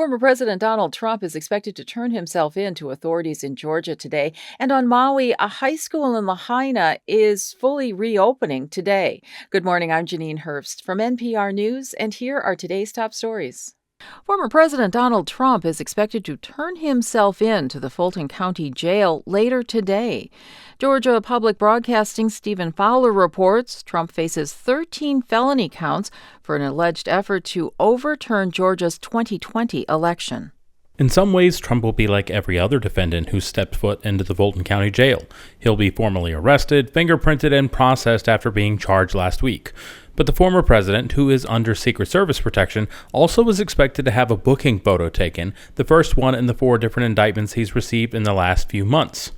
Former President Donald Trump is expected to turn himself in to authorities in Georgia today. And on Maui, a high school in Lahaina is fully reopening today. Good morning, I'm Janine Herbst from NPR News, and here are today's top stories. Former President Donald Trump is expected to turn himself in to the Fulton County Jail later today. Georgia Public Broadcasting's Stephen Fowler reports Trump faces 13 felony counts for an alleged effort to overturn Georgia's 2020 election. In some ways, Trump will be like every other defendant who stepped foot into the Fulton County Jail. He'll be formally arrested, fingerprinted, and processed after being charged last week. But the former president, who is under Secret Service protection, also is expected to have a booking photo taken, the first one in the 4 different indictments he's received in the last few months.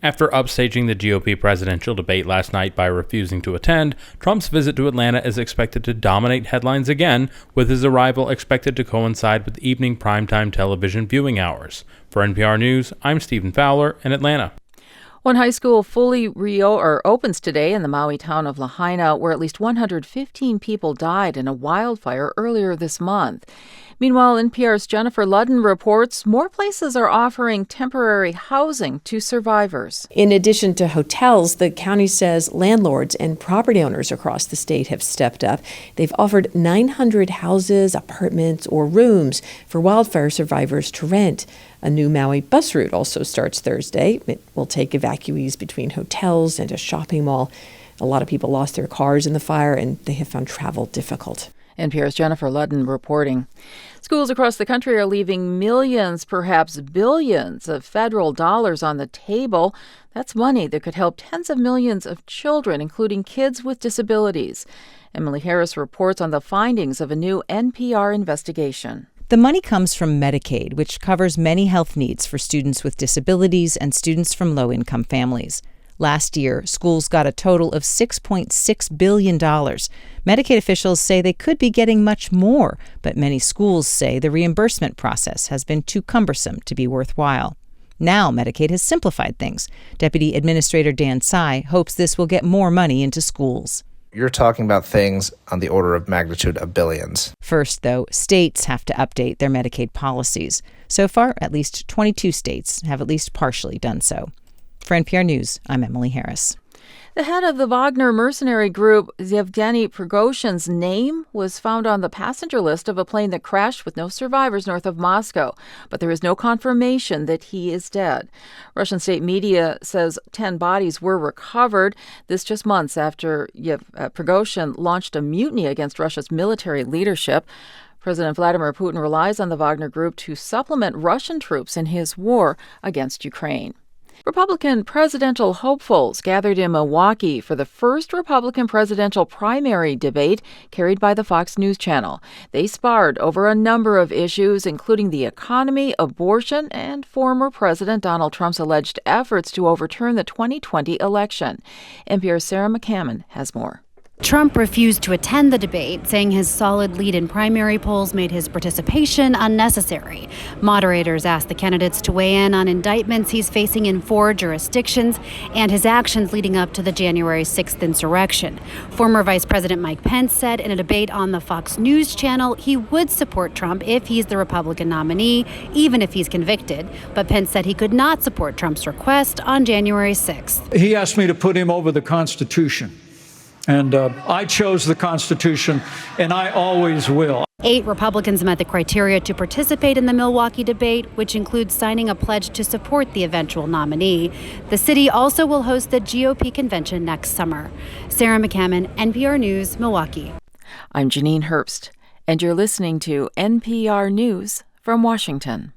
After upstaging the GOP presidential debate last night by refusing to attend, Trump's visit to Atlanta is expected to dominate headlines again, with his arrival expected to coincide with evening primetime television viewing hours. For NPR News, I'm Stephen Fowler in Atlanta. One high school fully opens today in the Maui town of Lahaina, where at least 115 people died in a wildfire earlier this month. Meanwhile, NPR's Jennifer Ludden reports more places are offering temporary housing to survivors. In addition to hotels, the county says landlords and property owners across the state have stepped up. They've offered 900 houses, apartments, or rooms for wildfire survivors to rent. A new Maui bus route also starts Thursday. It will take evacuees between hotels and a shopping mall. A lot of people lost their cars in the fire, and they have found travel difficult. NPR's Jennifer Ludden reporting. Schools across the country are leaving millions, perhaps billions of federal dollars on the table. That's money that could help tens of millions of children, including kids with disabilities. Emily Harris reports on the findings of a new NPR investigation. The money comes from Medicaid, which covers many health needs for students with disabilities and students from low-income families. Last year, schools got a total of $6.6 billion. Medicaid officials say they could be getting much more, but many schools say the reimbursement process has been too cumbersome to be worthwhile. Now Medicaid has simplified things. Deputy Administrator Dan Tsai hopes this will get more money into schools. You're talking about things on the order of magnitude of billions. First, though, states have to update their Medicaid policies. So far, at least 22 states have at least partially done so. For NPR News, I'm Emily Harris. The head of the Wagner mercenary group, Yevgeny Prigozhin's name was found on the passenger list of a plane that crashed with no survivors north of Moscow, but there is no confirmation that he is dead. Russian state media says 10 bodies were recovered. This just months after Prigozhin launched a mutiny against Russia's military leadership. President Vladimir Putin relies on the Wagner group to supplement Russian troops in his war against Ukraine. Republican presidential hopefuls gathered in Milwaukee for the first Republican presidential primary debate carried by the Fox News Channel. They sparred over a number of issues, including the economy, abortion, and former President Donald Trump's alleged efforts to overturn the 2020 election. NPR's Sarah McCammon has more. Trump refused to attend the debate, saying his solid lead in primary polls made his participation unnecessary. Moderators asked the candidates to weigh in on indictments he's facing in 4 jurisdictions and his actions leading up to the January 6th insurrection. Former Vice President Mike Pence said in a debate on the Fox News Channel he would support Trump if he's the Republican nominee, even if he's convicted. But Pence said he could not support Trump's request on January 6th. He asked me to put him over the Constitution. And I chose the Constitution, and I always will. 8 Republicans met the criteria to participate in the Milwaukee debate, which includes signing a pledge to support the eventual nominee. The city also will host the GOP convention next summer. Sarah McCammon, NPR News, Milwaukee. I'm Janine Herbst, and you're listening to NPR News from Washington.